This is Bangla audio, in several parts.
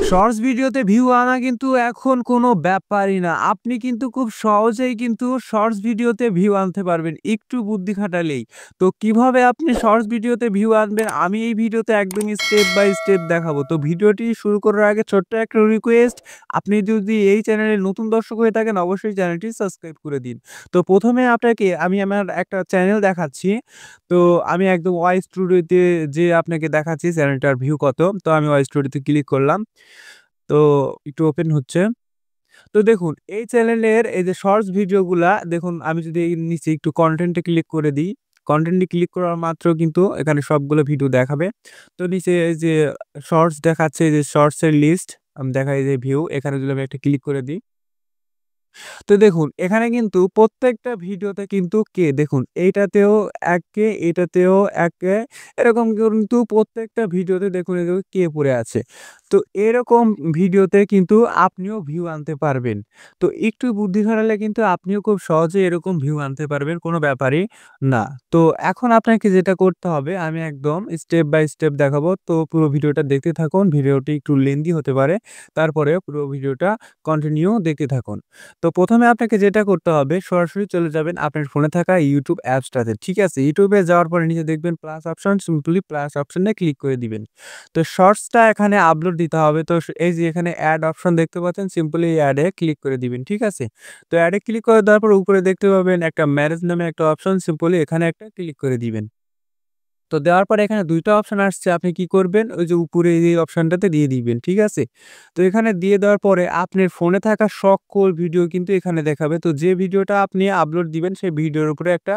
শর্টস ভিডিওতে ভিউ আনা কিন্তু এখন কোনো ব্যাপারই না। আপনি কিন্তু খুব সহজেই কিন্তু শর্টস ভিডিওতে ভিউ আনতে পারবেন একটু বুদ্ধি খাটালেই। তো কিভাবে আপনি শর্টস ভিডিওতে ভিউ আনবেন আমি এই ভিডিওতে একদমই স্টেপ বাই স্টেপ দেখাবো। তো ভিডিওটি শুরু করার আগে ছোট্ট একটা রিকোয়েস্ট, আপনি যদি এই চ্যানেলের নতুন দর্শক হয়ে থাকেন অবশ্যই চ্যানেলটি সাবস্ক্রাইব করে দিন। তো ১ম এ আপনাকে আমি আমার একটা চ্যানেল দেখাচ্ছি। তো আমি একদম ওয়াই স্টুডিওতে যেয়ে আপনাকে দেখাচ্ছি চ্যানেলটার ভিউ কত। তো আমি ওয়াই স্টুডিওতে ক্লিক করলাম। তো একটু ওপেন হচ্ছে। তো দেখুন এই চ্যানেলের এই যে শর্টস ভিডিওগুলা দেখুন আমি যদি এই নিচে একটু কনটেন্ট এ ক্লিক করে দিই, কনটেন্ট এ ক্লিক করার মাত্র কিন্তু এখানে সবগুলো ভিডিও দেখাবে। তো নিচে এই যে শর্টস দেখাচ্ছে, এই যে শর্টস এর লিস্ট আমি দেখাই যে ভিউ এখানে যদি আমি একটা ক্লিক করে দিই। তো দেখুন এখানে কিন্তু প্রত্যেকটা ভিডিওতে কিন্তু দেখুন এইটাতেও ১ কে, এটাতেও ১ কে, এরকম কিন্তু প্রত্যেকটা ভিডিওতে দেখুন এই যে পড়ে আছে। তো এরকম ভিডিওতে কিন্তু আপনিও ভিউ আনতে পারবেন। তো একটু বুদ্ধি খাটালে কিন্তু আপনিও খুব সহজে এরকম ভিউ আনতে পারবেন, কোনো ব্যাপারই না। তো এখন আপনাকে যেটা করতে হবে আমি একদম স্টেপ বাই স্টেপ দেখাবো। তো পুরো ভিডিওটা দেখতে থাকুন। ভিডিওটি একটু লেন্থি হতে পারে। তারপরেও পুরো ভিডিওটা কন্টিনিউ দেখতে থাকুন। তো ১ম এ আপনাকে যেটা করতে হবে সরাসরি চলে যাবেন আপনার ফোনে থাকা YouTube অ্যাপসটাতে। ঠিক আছে? YouTube এ যাওয়ার পরে নিচে দেখবেন প্লাস অপশন, সিম্পলি প্লাস অপশনে ক্লিক করে দিবেন। তো শর্টসটা এখানে আপলোড দিতে হবে। তো এই যে এখানে এড অপশন দেখতে পাচ্ছেন, সিম্পলি এই এড এ ক্লিক করে দিবেন। ঠিক আছে? তো এড এ ক্লিক করে দেওয়ার পর উপরে দেখতে পাবেন একটা ম্যারেজ নামে একটা অপশন, সিম্পলি এখানে একটা ক্লিক করে দিবেন। তো দেওয়ার পরে এখানে ২ টা অপশন আসছে। আপনি কি করবেন? ওই যে উপরে এই অপশনটাতে দিয়ে দিবেন। ঠিক আছে? তো এখানে দিয়ে দেওয়ার পরে আপনার ফোনে থাকা সকল ভিডিও কিন্তু এখানে দেখাবে। তো যে ভিডিওটা আপনি আপলোড দিবেন সেই ভিডিওর উপরে একটা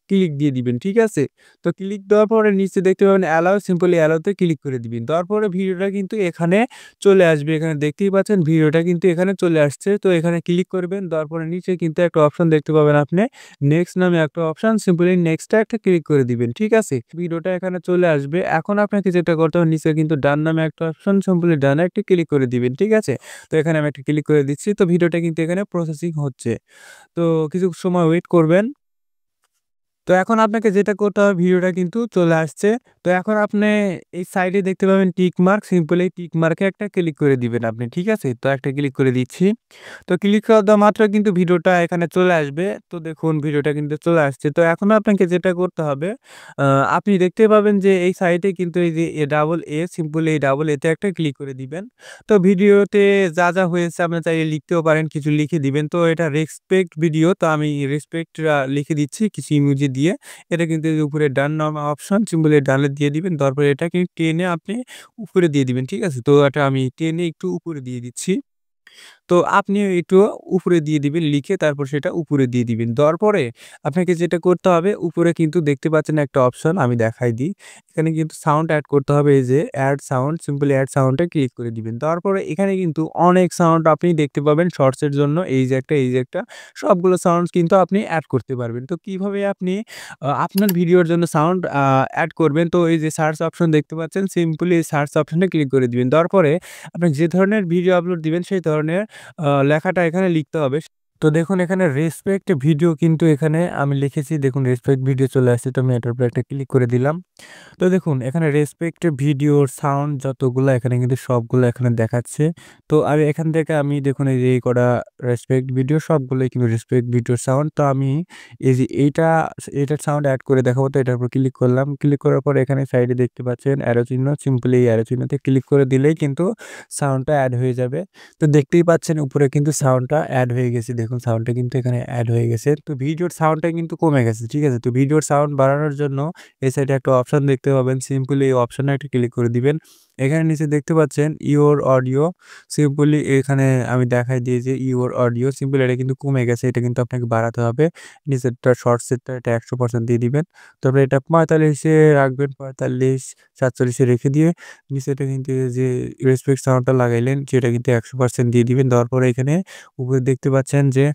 ক্লিক দিয়ে দিবেন। ঠিক আছে? তো ক্লিক দেওয়ার পরে নিচে দেখতে পাবেন অ্যালাও, সিম্পলি অ্যালাও তে ক্লিক করে দিবেন। দেওয়ার পরে ভিডিওটা কিন্তু এখানে চলে আসবে। এখানে দেখতেই পাচ্ছেন ভিডিওটা কিন্তু এখানে চলে আসছে। তো এখানে ক্লিক করবেন। দেওয়ার পরে নিচে কিন্তু একটা অপশন দেখতে পাবেন আপনি। নেক্সট নামে একটা অপশন, সিম্পলি নেক্সট এ একটা ক্লিক করে দিবেন। ঠিক আছে? ভিডিওটা এখানে চলে আসবে। এখন আপনাকে যেটা করতে হবে নিচে কিন্তু ডান নামে একটা অপশন, সিম্পলি ডানে একটা ক্লিক করে দিবেন। ঠিক আছে? তো এখানে আমি একটা ক্লিক করে দিচ্ছি। তো ভিডিওটা কিন্তু এখানে প্রসেসিং হচ্ছে। তো কিছু সময় ওয়েট করবেন। তো এখন আপনাকে যেটা করতে হবে ভিডিওটা কিন্তু চলে আসছে। তো এখন আপনি এই সাইডে দেখতে পাবেন টিক মার্ক, সিম্পলি এই টিক মার্কে একটা ক্লিক করে দিবেন আপনি। ঠিক আছে? তো একটা ক্লিক করে দিচ্ছি। তো ক্লিক করে দেওয়া মাত্র কিন্তু ভিডিওটা এখানে চলে আসবে। তো দেখুন ভিডিওটা কিন্তু চলে আসছে। তো এখন আপনাকে যেটা করতে হবে আ আপনি দেখতে পাবেন যে এই সাইডে কিন্তু এই যে ডাবল এ, সিম্পলি এই ডাবল এতে একটা ক্লিক করে দিবেন। তো ভিডিওতে যা হয়েছে আপনি চাইলে লিখতেও পারেন, কিছু লিখে দিবেন। তো এটা রেসপেক্ট ভিডিও। তো আমি রেসপেক্ট লিখে দিচ্ছি কিছু ইমোজি দিয়ে। এটা কিন্তু এই যে উপরে ডান নামে অপশন, সিম্পলি ডানে দিয়ে দিবেন। তারপরে এটাকে টেনে আপনি উপরে দিয়ে দিবেন। ঠিক আছে? তো এটা আমি টেনে একটু উপরে দিয়ে দিচ্ছি। তো আপনিও একটু উপরে দিয়ে দিবেন লিখে, তারপর সেটা উপরে দিয়ে দিবেন। দেওয়ার পরে আপনাকে যেটা করতে হবে উপরে কিন্তু দেখতে পাচ্ছেন একটা অপশন, আমি দেখাই দিই। এখানে কিন্তু সাউন্ড এড করতে হবে, এই যে add sound, simply add sound এ ক্লিক করে দিবেন। দেওয়ার পরে এখানে কিন্তু অনেক সাউন্ড আপনি দেখতে পাবেন শর্টস এর জন্য, এই যে একটা, এই যে একটা, সবগুলো সাউন্ডস কিন্তু আপনি এড করতে পারবেন। তো কিভাবে আপনি আপনার ভিডিওর জন্য সাউন্ড এড করবেন, তো এই যে সার্চ অপশন দেখতে পাচ্ছেন, সিম্পলি সার্চ অপশনে ক্লিক করে দিবেন। দেওয়ার পরে আপনি যে ধরনের ভিডিও আপলোড দিবেন সেই ধরনের লেখাটা এখানে লিখতে হবে। তো দেখুন এখানে রেসপেক্ট ভিডিও কিন্তু এখানে আমি লিখেছি। দেখুন রেসপেক্ট ভিডিও চলে আসছে। তো আমি এটার উপরে একটা ক্লিক করে দিলাম। তো দেখুন এখানে রেসপেক্ট ভিডিওর সাউন্ড যতগুলা এখানে কিন্তু সবগুলো এখানে দেখাচ্ছে। তো আমি এখান থেকে আমি দেখুন এই যে এই কটা রেসপেক্ট ভিডিও সবগুলোই কিন্তু রেসপেক্ট ভিডিওর সাউন্ড। তো আমি এই যে এটার সাউন্ড এড করে দেখাবো। তো এটার উপর ক্লিক করলাম। ক্লিক করার পর এখানে সাইডে দেখতে পাচ্ছেন অ্যারো চিহ্ন, সিম্পলি এই অ্যারো চিহ্নতে ক্লিক করে দিলেই কিন্তু সাউন্ডটা এড হয়ে যাবে। তো দেখতেই পাচ্ছেন উপরে কিন্তু সাউন্ডটা এড হয়ে গেছে। দেখুন সাউন্ডটা কিন্তু এখানে এড হয়ে গেছে। তো ভিডিওর সাউন্ডটা কিন্তু কমে গেছে। ঠিক আছে? তো ভিডিওর সাউন্ড বাড়ানোর জন্য এই সাইডে একটা অপশন দেখতে পাবেন। সিম্পলি এই অপশনে একটা ক্লিক করে দিবেন। এখানে নিচে দেখতে পাচ্ছেন ইওর অডিও। সিম্পলি এখানে আমি দেখাই দিই যে ইওর অডিও, সিম্পলি এটা কিন্তু কমে গেছে। এটা কিন্তু আপনাকে বাড়াতে হবে। নিচেরটা শর্টসেরটা এটা ১০০% দিয়ে দিবেন। তারপরে এটা ৪৫ এ রাখবেন। ৪৫, ৪৭ এ রেখে দিয়ে নিচেটা কিন্তু এই যে রেসপেক্ট সাউন্ডটা লাগাইলেন সেটা কিন্তু ১০০% দিয়ে দিবেন। দেওয়ার পরে এখানে উপরে দেখতে পাচ্ছেন যে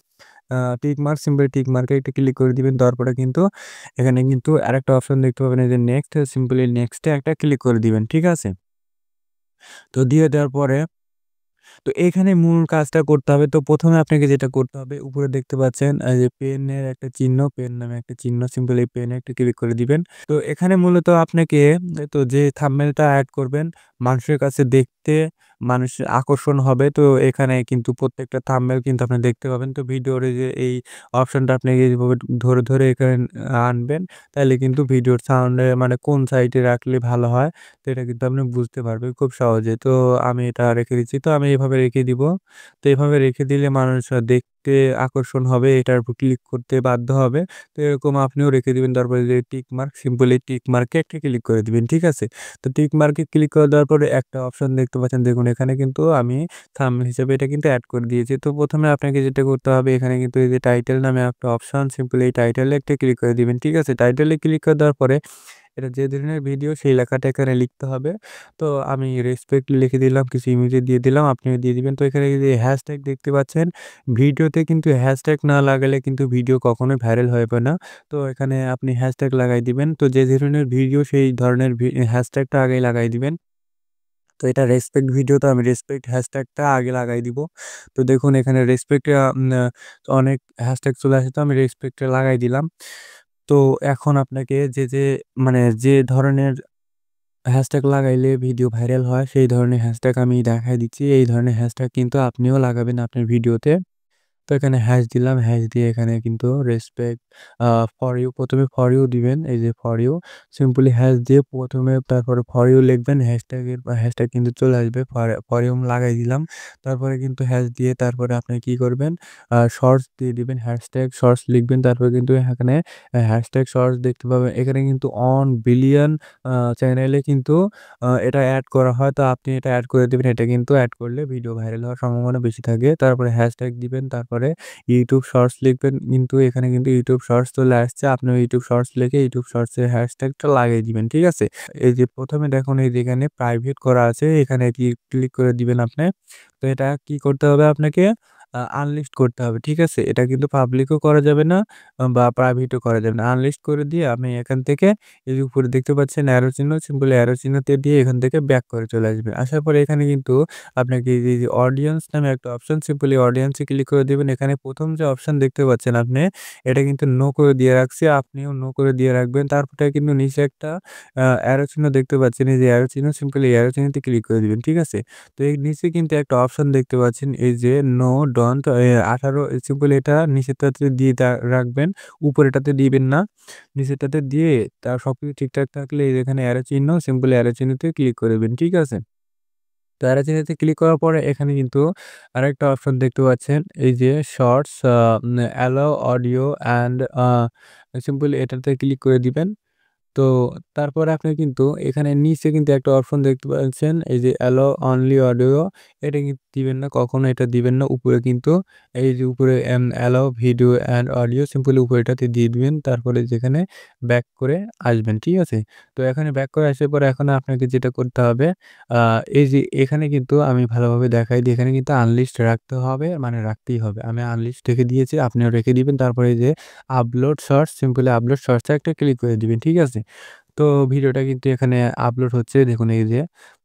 টিক মার্ক, সিম্পলি টিক মার্কে একটা ক্লিক করে দিবেন। দেওয়ার পরে কিন্তু এখানে কিন্তু আরেকটা অপশন দেখতে পাবেন এই যে নেক্সট, সিম্পলি নেক্সট এ একটা ক্লিক করে দিবেন। ঠিক আছে? তো দিয়ে দেওয়ার পরে তো এখানে মূল কাজটা করতে হবে। তো ১ম এ আপনাকে যেটা করতে হবে উপরে দেখতে পাচ্ছেন এই যে পেনের একটা চিহ্ন, পেন নামে একটা চিহ্ন, সিম্পলি এই পেনে একটা ক্লিক করে দিবেন। তো এখানে মূলত আপনাকে তো যে থাম্বনেইলটা এড করবেন মানুষের কাছে দেখতে মানুষের আকর্ষণ হবে। তো এখানে কিন্তু প্রত্যেকটা থাম্বনেল কিন্তু আপনি দেখতে পাবেন। তো ভিডিওর এই যে এই অপশনটা আপনি এইভাবে ধরে এখানে আনবেন। তাইলে কিন্তু ভিডিওর সাউন্ডে মানে কোন সাইডে রাখলে ভালো হয়, তো এটা কিন্তু আপনি বুঝতে পারবেন খুব সহজে। তো আমি এটা রেখে দিচ্ছি। তো আমি এভাবে রেখে দিব। তো এভাবে রেখে দিলে মানুষ দেখতে আকর্ষণ হবে, এটার উপর ক্লিক করতে বাধ্য হবে। তো এরকম আপনিও রেখে দিবেন। তারপরে যে টিক মার্ক, সিম্পলি টিক মার্কে একটা ক্লিক করে দিবেন। ঠিক আছে? তো টিক মার্কে ক্লিক করে দেওয়ার পরে একটা অপশন দেখতে পাচ্ছেন, দেখুন এখানে কিন্তু আমি থাম্বনেল হিসেবে এটা কিন্তু এড করে দিয়েছি। তো ১ম এ আপনাকে যেটা করতে হবে, এখানে কিন্তু এই যে টাইটেল নামে একটা অপশন, সিম্পলি এই টাইটেলে একটা ক্লিক করে দিবেন। ঠিক আছে? টাইটেলে ক্লিক করে দেওয়ার পরে এটা যে ধরনের ভিডিও সেই লেখাটা এখানে লিখতে হবে। তো আমি রেসপেক্ট লিখে দিলাম, কিছু ইমোজি দিয়ে দিলাম, আপনিও দিয়ে দিবেন। তো এখানে এই যে হ্যাশট্যাগ দেখতে পাচ্ছেন, ভিডিওতে কিন্তু হ্যাশট্যাগ না লাগালে কিন্তু ভিডিও কখনোই ভাইরাল হবে না। তো এখানে আপনি হ্যাশট্যাগ লাগাই দিবেন। তো যে ধরনের ভিডিও সেই ধরনের হ্যাশট্যাগটা আগেই লাগাই দিবেন। তো এটা রেসপেক্ট ভিডিও, তো আমি রেসপেক্ট হ্যাশট্যাগটা আগে লাগাই দিব। তো দেখুন এখানে রেসপেক্ট অনেক হ্যাশট্যাগ চলে আসে, তো আমি রেসপেক্টটা লাগাই দিলাম। তো এখন আপনাকে মানে যে ধরনের হ্যাশট্যাগ লাগাইলে ভিডিও ভাইরাল হয় সেই ধরনের হ্যাশট্যাগ আমি দেখাই দিচ্ছি। এই ধরনের হ্যাশট্যাগ কিন্তু আপনিও লাগাবেন আপনার ভিডিওতে। তো এখানে হ্যাশ দিলাম, হ্যাশ দিয়ে এখানে কিন্তু রেসপেক্ট ফর ইউ, ১ম এ ফর ইউ দিবেন। এই যে ফর ইউ, সিম্পলি হ্যাশ দিয়ে ১ম এ তারপরে ফর ইউ লিখবেন। হ্যাশট্যাগ কিন্তু চলে আসবে। ফর ইউ লাগাই দিলাম। তারপরে কিন্তু হ্যাশ দিয়ে তারপরে আপনি কি করবেন? শর্টস দিয়ে দিবেন। হ্যাশট্যাগ শর্টস লিখবেন। তারপরে কিন্তু এখানে হ্যাশট্যাগ শর্টস দেখতে পাবেন। এখানে কিন্তু অন বিলিয়ন চ্যানেলে কিন্তু এটা এড করা হয়। তো আপনি এটা এড করে দিবেন। এটা কিন্তু এড করলে ভিডিও ভাইরাল হওয়ার সম্ভাবনা বেশি থাকে। তারপরে হ্যাশট্যাগ দিবেন, তারপরে ইউটিউব শর্টস লিখবেন। কিন্তু এখানে কিন্তু ইউটিউব শর্টস চলে আসছে। আপনি ইউটিউব শর্টস লিখে ইউটিউব শর্টস এর হ্যাশট্যাগটা লাগিয়ে দিবেন। ঠিক আছে? এই যে ১ম এ দেখুন এই যে এখানে প্রাইভেট করা আছে, এখানে ক্লিক করে দিবেন আপনি। তো এটা কি করতে হবে আপনাকে? আনলিস্ট করতে হবে। ঠিক আছে? এটা কিন্তু পাবলিকও করা যাবে না বা প্রাইভেটও করা যাবে না। আনলিস্ট করে দিয়ে আমি এখান থেকে এই যে উপরে দেখতে পাচ্ছেন অ্যারো চিহ্ন, সিম্পলি অ্যারো চিহ্নতে দিয়ে এখান থেকে ব্যাক করে চলে আসবেন। আসার পরে এখানে কিন্তু আপনাকে এই যে অডিয়েন্স নামে একটা অপশন, সিম্পলি অডিয়েন্সে ক্লিক করে দিবেন। এখানে ১ম যে অপশন দেখতে পাচ্ছেন আপনি, এটা কিন্তু নো করে দিয়ে রাখছি। আপনিও নো করে দিয়ে রাখবেন। তারপরে কিন্তু নিচে একটা অ্যারো চিহ্ন দেখতে পাচ্ছেন। এই যে অ্যারো চিহ্ন, সিম্পলি অ্যারো চিহ্নতে ক্লিক করে দিবেন। ঠিক আছে? তো এর নিচে কিন্তু একটা অপশন দেখতে পাচ্ছেন, এই যে নো ডন্ট 18, সিম্পলি এটা নিচেরটাতে দিয়ে রাখবেন। উপরেরটাতে দিবেন না। নিচেরটাতে দিয়ে তার সবকিছু ঠিকঠাক থাকলে এই যে এখানে অ্যারো চিহ্ন, সিম্পলি অ্যারো চিহ্নতে ক্লিক করে দিবেন। ঠিক আছে? তো অ্যারো চিহ্নতে ক্লিক করার পরে এখানে কিন্তু আরেকটা অপশন দেখতে পাচ্ছেন, এই যে shorts allow audio and simply এটাতে ক্লিক করে দিবেন। তো তারপরে আপনি কিন্তু এখানে নিচে কিন্তু একটা অপশন দেখতে পাচ্ছেন, এই যে অ্যালো অনলি অডিও, এটা কিন্তু দিবেন না, কখনো এটা দিবেন না। উপরে কিন্তু এই যে উপরে allow video and audio, simply উপরে এটাতে দিয়ে দিবেন। তারপরে যেখানে ব্যাক করে আসবেন। ঠিক আছে? তো এখানে ব্যাক করে আসার পরে এখন আপনাকে যেটা করতে হবে, এই যে এখানে কিন্তু আমি ভালোভাবে দেখাই দিই, এখানে কিন্তু আনলিস্ট রাখতে হবে, মানে রাখতেই হবে। আমি আনলিস্ট রেখে দিয়েছি, আপনিও রেখে দিবেন। তারপরে এই যে আপলোড শর্টস, সিম্পলি আপলোড শর্টসে একটা ক্লিক করে দিবেন। ঠিক আছে? তো ভিডিওটা কিন্তু এখানে আপলোড হচ্ছে, দেখুন এই যে।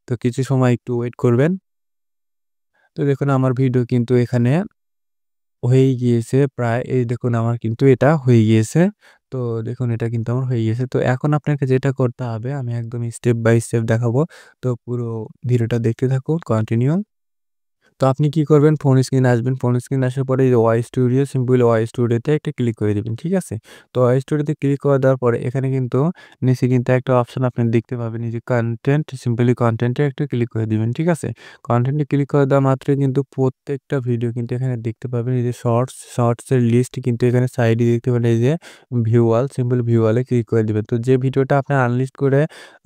তো কিছু সময় একটু ওয়েট করবেন। তো দেখুন আমার ভিডিও কিন্তু এখানে হয়েই গিয়েছে প্রায়। এই দেখুন আমার কিন্তু এটা হয়ে গিয়েছে। তো দেখুন এটা কিন্তু আমার হয়ে গিয়েছে। তো এখন আপনাকে যেটা করতে হবে, আমি একদম স্টেপ বাই স্টেপ দেখাবো। তো পুরো ভিডিওটা দেখতে থাকুন, কন্টিনিউ। তো আপনি কি করবেন? ফোন স্ক্রিনে আসবেন। ফোন স্ক্রিনে আসার পরে এই যে ওয়াই স্টুডিও, সিম্পলি ওয়াই স্টুডিওতে একটা ক্লিক করে দিবেন। ঠিক আছে? তো ওয়াই স্টুডিওতে ক্লিক করে দেওয়ার পরে এখানে কিন্তু নিচে কিন্তু একটা অপশন আপনি দেখতে পাবেন, এই যে কনটেন্ট, সিম্পলি কনটেন্টে একটা ক্লিক করে দিবেন। ঠিক আছে? কনটেন্টে ক্লিক করে দেওয়া মাত্রই কিন্তু প্রত্যেকটা ভিডিও কিন্তু এখানে দেখতে পাবেন। এই যে শর্টসের লিস্ট কিন্তু এখানে সাইডে দেখতে পাবেন, এই যে ভিউ অল, সিম্পলি ভিউ অলে ক্লিক করে দিবেন। তো যে ভিডিওটা আপনি আনলিস্ট করে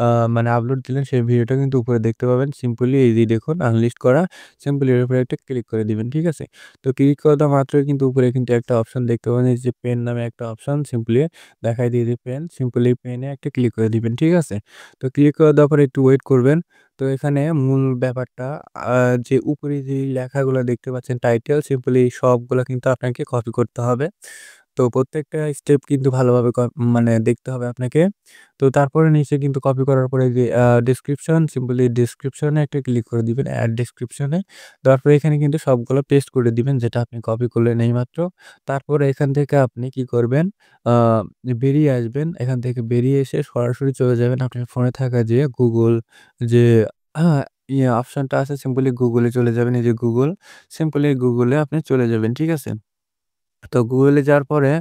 আ মানে আপলোড দিলেন সেই ভিডিওটা কিন্তু উপরে দেখতে পাবেন। সিম্পলি এই যে দেখুন আনলিস্ট করা, সিম্পলি এর উপরে একটা ক্লিক করে দিবেন। ঠিক আছে? তো ক্লিক করে দেওয়া মাত্রই কিন্তু উপরে কিন্তু একটা অপশন দেখতে পাবেন, এই যে পেন নামে একটা অপশন, সিম্পলি দেখাই দিয়ে যে পেন, সিম্পলি পেনে একটা ক্লিক করে দিবেন। ঠিক আছে? তো ক্লিক করে দেওয়ার পরে একটু ওয়েট করবেন। তো এখানে মূল ব্যাপারটা, আ যে উপরে যে লেখাগুলা দেখতে পাচ্ছেন টাইটেল, সিম্পলি সবগুলা কিন্তু আপনাকে কপি করতে হবে। তো প্রত্যেকটা স্টেপ কিন্তু ভালোভাবে মানে দেখতে হবে আপনাকে। তো তারপরে নিচে কিন্তু কপি করার পরে যে ডেসক্রিপশন, সিম্পলি ডেসক্রিপশনে একটা ক্লিক করে দিবেন, এড ডেসক্রিপশনে। তারপরে এখানে কিন্তু সবগুলো পেস্ট করে দিবেন যেটা আপনি কপি করলেন এইমাত্র। তারপরে এখান থেকে আপনি কি করবেন? আ বেরিয়ে আসবেন। এখান থেকে বেরিয়ে এসে সরাসরি চলে যাবেন আপনার ফোনে থাকা যে Google যে অপশনটা আছে সিম্পলি গুগলে চলে যাবেন। এই যে গুগল, সিম্পলি গুগলে আপনি চলে যাবেন। ঠিক আছে? তো গুগলে যাওয়ার পরে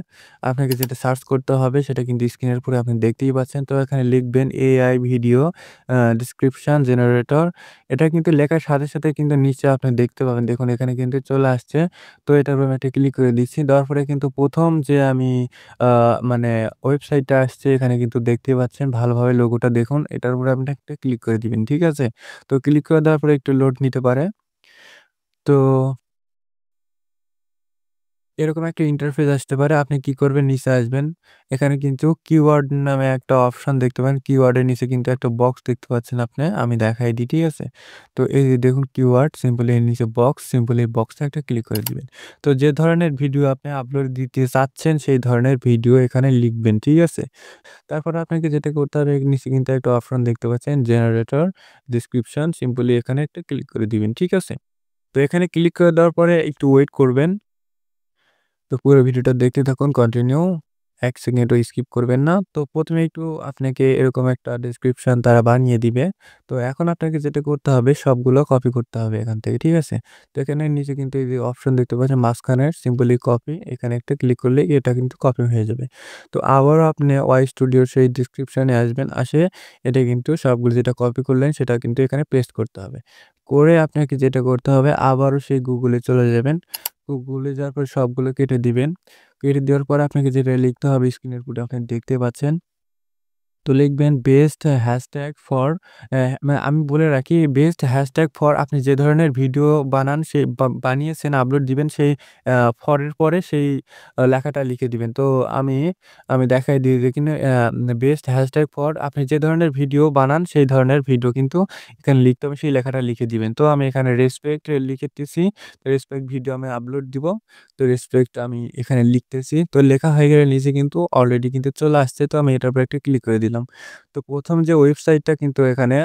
আপনাকে যেটা সার্চ করতে হবে সেটা কিন্তু স্ক্রিনের উপরে আপনি দেখতেই পাচ্ছেন। তো এখানে লিখবেন এআই ভিডিও ডেসক্রিপশন জেনারেটর। এটা কিন্তু লেখার সাথে, সাথে কিন্তু নিচে আপনি দেখতে পাবেন। দেখুন এখানে কিন্তু চলে আসছে। তো এটার উপর আমি একটা ক্লিক করে দিচ্ছি। দেওয়ার পরে কিন্তু ১ম যে আমি আ মানে ওয়েবসাইটটা আসছে এখানে কিন্তু দেখতেই পাচ্ছেন ভালোভাবে লোগোটা দেখুন। এটার উপরে আপনি একটা ক্লিক করে দিবেন। ঠিক আছে? তো ক্লিক করে দেওয়ার পরে একটু লোড নিতে পারে। তো এরকম একটা ইন্টারফেস আসতে পারে। আপনি কি করবেন নিচে আসবেন। এখানে কিন্তু কিওয়ার্ড নামে একটা অপশন দেখতে পারেন। কিওয়ার্ডের নিচে কিন্তু একটা বক্স দেখতে পাচ্ছেন আপনি। আমি দেখাই দিই, ঠিক আছে? তো এই যে দেখুন কিওয়ার্ড সিম্পলি এর নিচে বক্স, সিম্পলি এই বক্সে একটা ক্লিক করে দিবেন। তো যে ধরনের ভিডিও আপনি আপলোড দিতে চাচ্ছেন সেই ধরনের ভিডিও এখানে লিখবেন, ঠিক আছে? তারপরে আপনাকে যেটা করতে হবে নিচে কিন্তু একটা অপশন দেখতে পাচ্ছেন জেনারেটর ডেসক্রিপশন সিম্পলি এখানে একটা ক্লিক করে দিবেন, ঠিক আছে? তো এখানে ক্লিক করে দেওয়ার পরে একটু ওয়েট করবেন। তো পুরো ভিডিওটা দেখতে থাকুন কন্টিনিউ। ১ সেকেন্ডও স্কিপ করবেন না। তো ১ম এ একটু আপনাকে এরকম একটা ডেসক্রিপশন তারা বানিয়ে দিবে। তো এখন আপনাকে যেটা করতে হবে সবগুলো কপি করতে হবে এখান থেকে, ঠিক আছে? তো এখানে নিচে কিন্তু এই যে অপশন দেখতে পাচ্ছেন মাঝখানের সিম্পলি কপি এখানে একটা ক্লিক করলে এটা কিন্তু কপি হয়ে যাবে। তো আবারও আপনি ওয়াই স্টুডিওর সেই ডেসক্রিপশনে আসবেন, এটা কিন্তু সবগুলো যেটা কপি করলেন সেটা কিন্তু এখানে পেস্ট করতে হবে। করে আপনাকে যেটা করতে হবে আবারও সেই গুগলে চলে যাবেন। গুগলে যাওয়ার পর সবগুলো কেটে দিবেন। কেটে দেওয়ার পরে আপনাকে যেটা লিখতে হবে স্ক্রিনের উপরে আপনি দেখতে পাচ্ছেন। তো লিখবেন বেস্ট হ্যাশট্যাগ ফর মানে আমি বলে রাখি বেস্ট হ্যাশট্যাগ ফর আপনি যে ধরনের ভিডিও বানান সেই বানিয়েছেন আপলোড দিবেন সেই ফর এর পরে সেই লেখাটা লিখে দিবেন। তো আমি আমি দেখাই দিই যে কিনা বেস্ট হ্যাশট্যাগ ফর আপনি যে ধরনের ভিডিও বানান সেই ধরনের ভিডিও কিন্তু এখানে লিখতে হবে সেই লেখাটা লিখে দিবেন। তো আমি এখানে রেসপেক্ট লিখেতেছি। রেসপেক্ট ভিডিও আমি আপলোড দিব। তো রেসপেক্ট আমি এখানে লিখতেছি। তো লেখা হয়ে গেলে নিচে কিন্তু অলরেডি কিন্তু চলে আসছে। তো আমি এটার উপর একটা ক্লিক করে দিলাম। তো ১ম যে ওয়েবসাইটটা কিন্তু এখানে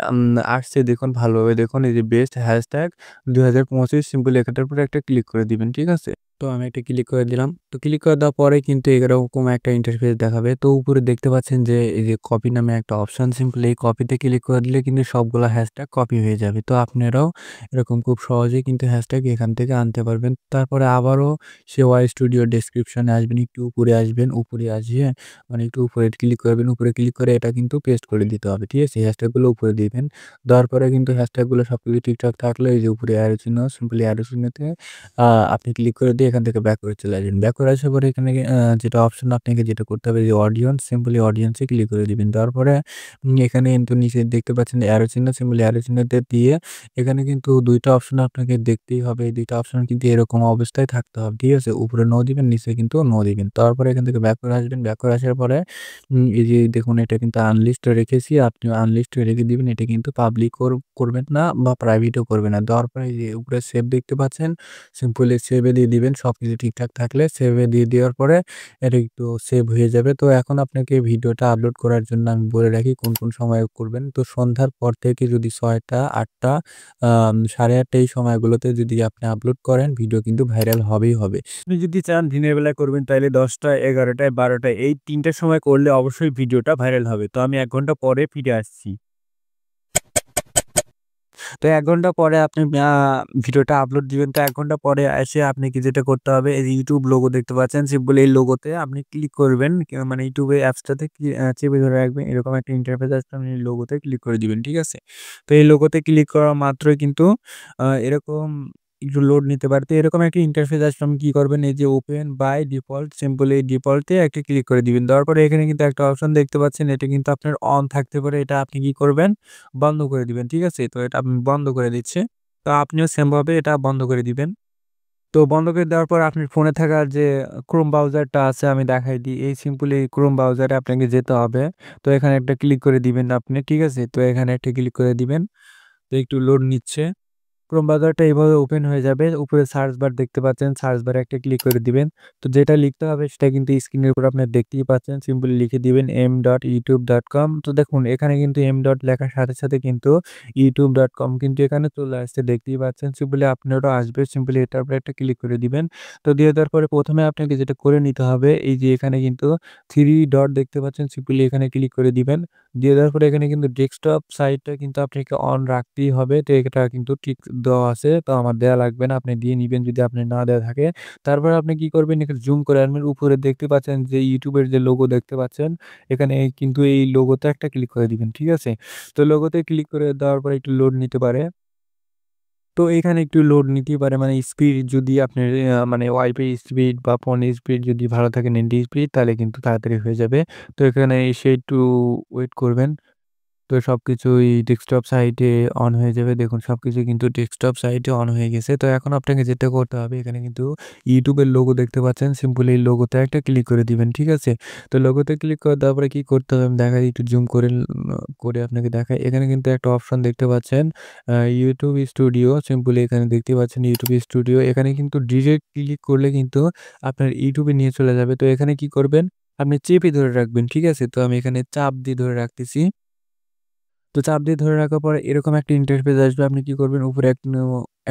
আসছে দেখুন ভালোভাবে দেখুন এই যে বেস্ট হ্যাশট্যাগ ২০২৫ সিম্পলি এটার উপরে একটা ক্লিক করে দিবেন। ঠিক আছে? তো আমি একটা ক্লিক করে দিলাম। তো ক্লিক করে দেওয়ার পরে কিন্তু এরকম একটা ইন্টারফেস দেখাবে। তো উপরে দেখতে পাচ্ছেন যে এই যে কপি নামে একটা অপশন সিম্পলি এই কপিতে ক্লিক করে দিলে কিন্তু সবগুলা হ্যাশট্যাগ কপি হয়ে যাবে। তো আপনারাও এরকম খুব সহজেই কিন্তু হ্যাশট্যাগ এখান থেকে আনতে পারবেন। তারপরে আবারও ওয়াই স্টুডিও ডেসক্রিপশনে আসবেন, একটু উপরে আসবেন, উপরে আসিয়ে মানে একটু উপরে ক্লিক করবেন, উপরে ক্লিক করে এটা কিন্তু পেস্ট করে দিতে হবে। ঠিক আছে? হ্যাশট্যাগুলো উপরে দিবেন। দেওয়ার পরে কিন্তু হ্যাশট্যাগুলো সবকিছু ঠিকঠাক থাকলে এই যে উপরে অ্যারো চিহ্ন সিম্পলি অ্যারো চিহ্নতে আ আপনি ক্লিক করে দিয়ে এখান থেকে ব্যাক করে চলে আসবেন। ব্যাক করে আসার পরে এখানে যেটা অপশন আপনাকে যেটা করতে হবে যে অডিয়েন্স সিম্পলি অডিয়েন্সে ক্লিক করে দিবেন। দেওয়ার পরে এখানে কিন্তু নিচে দেখতে পাচ্ছেন অ্যারো চিহ্ন সিম্পলি অ্যারো চিহ্নতে দিয়ে এখানে কিন্তু ২ টা অপশন আপনাকে দেখতেই হবে। এই ২ টা অপশন কিন্তু এরকম অবস্থায় থাকতে হবে। ঠিক আছে? উপরে নো দিবেন, নিচে কিন্তু নো দিবেন। তারপরে এখান থেকে ব্যাক করে আসবেন। ব্যাক করে আসার পরে এই যে দেখুন এটা কিন্তু আনলিস্ট রেখেছি। আপনিও আনলিস্ট রেখে দিবেন। এটা কিন্তু পাবলিক করবেন না বা প্রাইভেটও করবেন না। দেওয়ার পরে এই যে উপরে সেভ দেখতে পাচ্ছেন। সিম্পলি সেভ এ দিয়ে দিবেন। সবকিছু ঠিকঠাক থাকলে সেভ এ দিয়ে দেওয়ার পরে এটা একটু সেভ হয়ে যাবে। তো এখন আপনাকে ভিডিওটা আপলোড করার জন্য আমি বলে রাখি কোন, কোন সময়ে করবেন। তো সন্ধ্যার পর থেকে যদি ৬ঃ০০ ৮ঃ০০ 8:30 এই সময়গুলোতে যদি আপনি আপলোড করেন ভিডিও কিন্তু ভাইরাল হবেই হবে। আপনি যদি চান দিনের বেলায় করবেন তাইলে ১০টা, ১১টায়, ১২টায় এই ৩ টার সময় করলে অবশ্যই ভিডিওটা ভাইরাল হবে। তো আমি ১ ঘন্টা পরে ফিরে আসছি। তো ১ ঘন্টা পরে আপনি ভিডিওটা আপলোড দিবেন। তো ১ ঘন্টা পরে এসে আপনাকে যেটা করতে হবে এই যে YouTube লোগো দেখতে পাচ্ছেন সিম্পলি এই লোগোতে আপনি ক্লিক করবেন। মানে YouTube এই অ্যাপসটাতে চেপে ধরে রাখবেন। এরকম একটা ইন্টারফেস আসবে আপনি এই লোগোতে ক্লিক করে দিবেন। ঠিক আছে? তো এই লোগোতে ক্লিক করা মাত্রই কিন্তু এরকম একটু লোড নিতে পারে। তো এরকম একটা ইন্টারফেস আসলে আপনি কি করবেন এই যে ওপেন বাই ডিফল্ট সিম্পলি ডিফল্টে একটা ক্লিক করে দিবেন। দেওয়ার পরে এখানে কিন্তু একটা অপশন দেখতে পাচ্ছেন এটা কিন্তু আপনার অন থাকতে পারে। এটা আপনি কি করবেন বন্ধ করে দিবেন। ঠিক আছে? তো এটা আমি বন্ধ করে দিচ্ছি। তো আপনিও সেম ভাবে এটা বন্ধ করে দিবেন। তো বন্ধ করে দেওয়ার পর আপনার ফোনে থাকা যে Chrome ব্রাউজারটা আছে আমি দেখাই দিই। এই সিম্পলি Chrome ব্রাউজারে আপনাকে যেতে হবে। তো এখানে একটা ক্লিক করে দিবেন আপনি। ঠিক আছে? তো এখানে একটা ক্লিক করে দিবেন। তো একটু লোড নিচ্ছে। ক্রোম ব্রাউজারটা এভাবে ওপেন হয়ে যাবে। উপরে সার্চ বার দেখতে পাচ্ছেন, সার্চ বারে একটা ক্লিক করে দিবেন। তো যেটা লিখতে হবে সেটা কিন্তু স্ক্রিনের উপর আপনারা দেখতেই পাচ্ছেন। সিম্পলি লিখে দিবেন m.youtube.com। তো দেখুন এখানে কিন্তু m. লেখার সাথে, সাথে কিন্তু youtube.com কিন্তু এখানে চলে আসছে দেখতেই পাচ্ছেন। সিম্পলি আপনারও আসবে। সিম্পলি এটার উপরে একটা ক্লিক করে দিবেন। তো দিয়ে দেওয়ার পরে ১ম এ আপনাকে যেটা করে নিতে হবে, এই যে এখানে কিন্তু 3 ডট দেখতে পাচ্ছেন, সিম্পলি এখানে ক্লিক করে দিবেন। দিয়ে দেওয়ার পরে এখানে কিন্তু ডেস্কটপ সাইটটা কিন্তু আপনাকে অন রাখতেই হবে। তো এটা কিন্তু টিক দেওয়া আছে। তো আমার দেয়া লাগবে না। আপনি দিয়ে নিবেন যদি আপনার না দেওয়া থাকে। তারপরে আপনি কি করবেন, এখানে জুম করে আনবেন। উপরে দেখতে পাচ্ছেন যে YouTube এর যে লোগো দেখতে পাচ্ছেন, এখানে কিন্তু এই লোগোতে একটা ক্লিক করে দিবেন। ঠিক আছে? তো লোগোতে ক্লিক করে দেওয়ার পরে একটু লোড নিতে পারে। তো এখানে একটু লোড নিতেই পারে, মানে স্পিড যদি আপনার মানে ওয়াইফাই স্পিড বা ফোনের স্পিড যদি ভালো থাকে, নেট স্পিড, তাহলে কিন্তু তাড়াতাড়ি হয়ে যাবে। তো এখানে এসে একটু ওয়েট করবেন। তো সবকিছুই ডেস্কটপ সাইটে অন হয়ে যাবে। দেখুন সবকিছু কিন্তু ডেস্কটপ সাইটে অন হয়ে গেছে। তো এখন আপনাকে যেটা করতে হবে, এখানে কিন্তু YouTube এর লোগো দেখতে পাচ্ছেন। সিম্পলি এই লোগোতে একটা ক্লিক করে দিবেন। ঠিক আছে? তো লোগোতে ক্লিক করে দেওয়ার পরে কি করতে হবে আমি দেখাই, একটু জুম করে করে আপনাকে দেখাই। এখানে কিন্তু একটা অপশন দেখতে পাচ্ছেন YouTube স্টুডিও। সিম্পলি এখানে দেখতে পাচ্ছেন YouTube স্টুডিও। এখানে কিন্তু ডিরেক্ট ক্লিক করলে কিন্তু আপনার YouTube এ নিয়ে চলে যাবে। তো এখানে কি করবেন? আপনি চেপে ধরে রাখবেন। ঠিক আছে? তো আমি এখানে চাপ দিয়ে ধরে রাখতেছি। তো চাপ দিয়ে ধরে রাখার পরে এরকম একটা ইন্টারফেস আসবে। আপনি কি করবেন? উপরে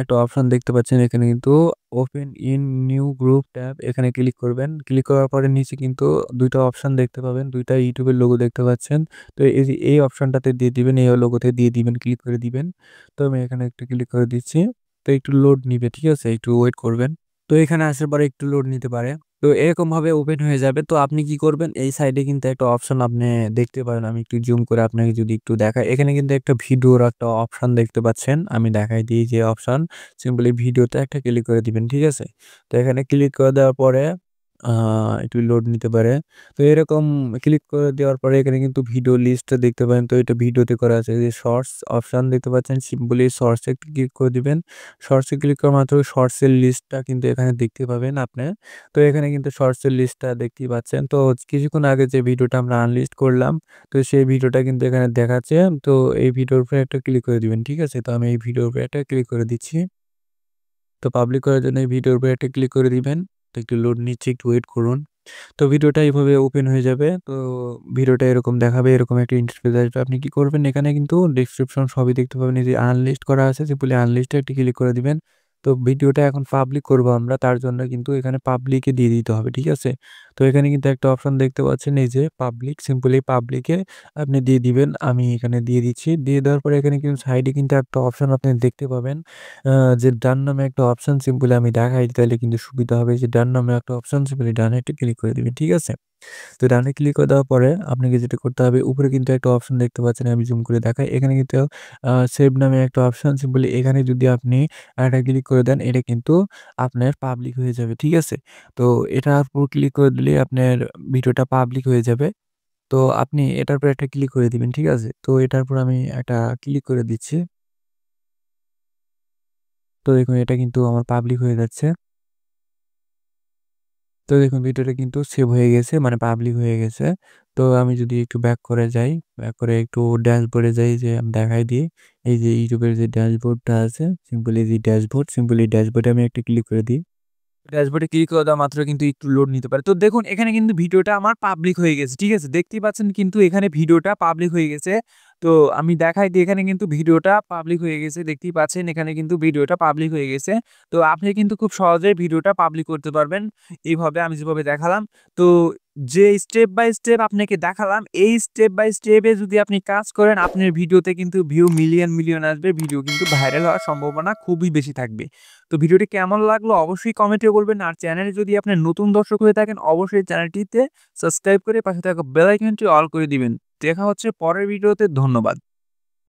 একটা অপশন দেখতে পাচ্ছেন, এখানে কিন্তু open in new group tab, এখানে ক্লিক করবেন। ক্লিক করার পরে নিচে কিন্তু ২ টা অপশন দেখতে পাবেন। ২ টা YouTube এর লোগো দেখতে পাচ্ছেন। তো এই যে এই অপশনটাতে দিয়ে দিবেন, এই লোগোতে দিয়ে দিবেন, ক্লিক করে দিবেন। তো আমি এখানে একটু ক্লিক করে দিচ্ছি। তো একটু লোড নিবে, ঠিক আছে? একটু ওয়েট করবেন। তো এখানে আসার পরে একটু লোড নিতে পারে। তো এরকমভাবে ওপেন হয়ে যাবে। তো আপনি কি করবেন? এই সাইডে কিন্তু একটা অপশন আপনি দেখতে পারেন। আমি একটু জুম করে আপনাকে যদি একটু দেখাই। এখানে কিন্তু একটা ভিডিওর একটা অপশন দেখতে পাচ্ছেন। আমি দেখাই দিই যে অপশন। সিম্পলি ভিডিওতে একটা ক্লিক করে দিবেন। ঠিক আছে? তো এখানে ক্লিক করে দেওয়ার পরে আ একটু লোড নিতে পারে। তো এরকম ক্লিক করে দেওয়ার পরে এখানে কিন্তু ভিডিও লিস্টটা দেখতে পারেন। তো এটা ভিডিওতে করা আছে। এই যে শর্টস অপশন দেখতে পাচ্ছেন। সিম্পলি শর্টস এ ক্লিক করে দিবেন। শর্টস এ ক্লিক করা মাত্র শর্টস এর লিস্টটা কিন্তু এখানে দেখতে পাবেন আপনি। তো এখানে কিন্তু শর্টস এর লিস্টটা দেখতেই পাচ্ছেন। তো কিছুক্ষণ আগে যে ভিডিওটা আমরা আনলিস্ট করলাম, তো সেই ভিডিওটা কিন্তু এখানে দেখাচ্ছে। তো এই ভিডিওর উপরে একটা ক্লিক করে দিবেন। ঠিক আছে? তো আমি এই ভিডিওর উপরে একটা ক্লিক করে দিচ্ছি। তো পাবলিক করার জন্য এই ভিডিওর উপরে একটা ক্লিক করে দিবেন। তো একটু লোড নিচ্ছে, একটু ওয়েট করুন। তো ভিডিওটা এভাবে ওপেন হয়ে যাবে। তো ভিডিওটা এরকম দেখাবে, এরকম একটা ইন্টারফেস আসবে। আপনি কি করবেন? এখানে কিন্তু ডেসক্রিপশন সবই দেখতে পাবেন। এই যে আনলিস্ট করা আছে, সিম্পলি আনলিস্টে একটা ক্লিক করে দিবেন। তো ভিডিওটা এখন পাবলিক করব আমরা। তার জন্য কিন্তু এখানে পাবলিকে দিয়ে দিতে হবে। ঠিক আছে? তো এখানে কিন্তু একটা অপশন দেখতে পাচ্ছেন, এই যে পাবলিক, সিম্পলি পাবলিকে আপনি দিয়ে দিবেন। আমি এখানে দিয়ে দিচ্ছি। দিয়ে দেওয়ার পরে এখানে কিন্তু সাইডে কিন্তু একটা অপশন আপনি দেখতে পাবেন। আ যে ডান নামে একটা অপশন, সিম্পলি আমি দেখাই তাইলে কিন্তু সুবিধা হবে। যে ডান নামে একটা অপশন, সিম্পলি ডানে একটা ক্লিক করে দিবেন। ঠিক আছে? তো ডানে ক্লিক করে দেওয়ার পরে আপনাকে যেটা করতে হবে, উপরে কিন্তু একটা অপশন দেখতে পাচ্ছেন, আমি জুম করে দেখাই। এখানে কিন্তু সেভ নামে একটা অপশন, সিম্পলি এখানে যদি আপনি একটা ক্লিক করে দেন, এটা কিন্তু আপনার পাবলিক হয়ে যাবে। ঠিক আছে? তো এটার উপর ক্লিক করে দিলেই আপনার ভিডিওটা পাবলিক হয়ে যাবে। তো আপনি এটার উপর একটা ক্লিক করে দিবেন। ঠিক আছে? তো এটার উপর আমি একটা ক্লিক করে দিচ্ছি। তো দেখুন এটা কিন্তু আমার পাবলিক হয়ে যাচ্ছে। তো দেখুন ভিডিওটা কিন্তু সেভ হয়ে গেছে, মানে পাবলিক হয়ে গেছে। তো আমি যদি একটু ব্যাক করে যাই, ব্যাক করে একটু ড্যাশবোর্ডে যাই, যে আমি দেখাই দিই। এই যে YouTube এর যে ড্যাশবোর্ডটা আছে, সিম্পলি এই যে ড্যাশবোর্ড, সিম্পলি ড্যাশবোর্ডে আমি একটা ক্লিক করে দিই। ড্যাশবোর্ডে ক্লিক করে দেওয়া মাত্র কিন্তু একটু লোড নিতে পারে। তো দেখুন এখানে কিন্তু ভিডিওটা আমার পাবলিক হয়ে গেছে। ঠিক আছে? দেখতেই পাচ্ছেন কিন্তু এখানে ভিডিওটা পাবলিক হয়ে গেছে। তো আমি দেখাই দিই, এখানে কিন্তু ভিডিওটা পাবলিক হয়ে গেছে। দেখতেই পাচ্ছেন এখানে কিন্তু ভিডিওটা পাবলিক হয়ে গেছে। তো আপনি কিন্তু খুব সহজেই ভিডিওটা পাবলিক করতে পারবেন। এইভাবে আমি যেভাবে দেখালাম। তো যে স্টেপ বাই স্টেপ আপনাকে দেখালাম, এই স্টেপ বাই স্টেপে যদি আপনি কাজ করেন, আপনার ভিডিওতে কিন্তু ভিউ মিলিয়ন, মিলিয়ন আসবে। ভিডিও কিন্তু ভাইরাল হওয়ার সম্ভাবনা খুবই বেশি থাকবে। তো ভিডিওটি কেমন লাগলো অবশ্যই কমেন্টে বলবেন। আর চ্যানেলে যদি আপনার নতুন দর্শক হয়ে থাকেন, অবশ্যই চ্যানেলটিতে সাবস্ক্রাইব করে পাশে থাকা বেল আইকনটি অল করে দিবেন। দেখা হচ্ছে পরের ভিডিওতে। ধন্যবাদ।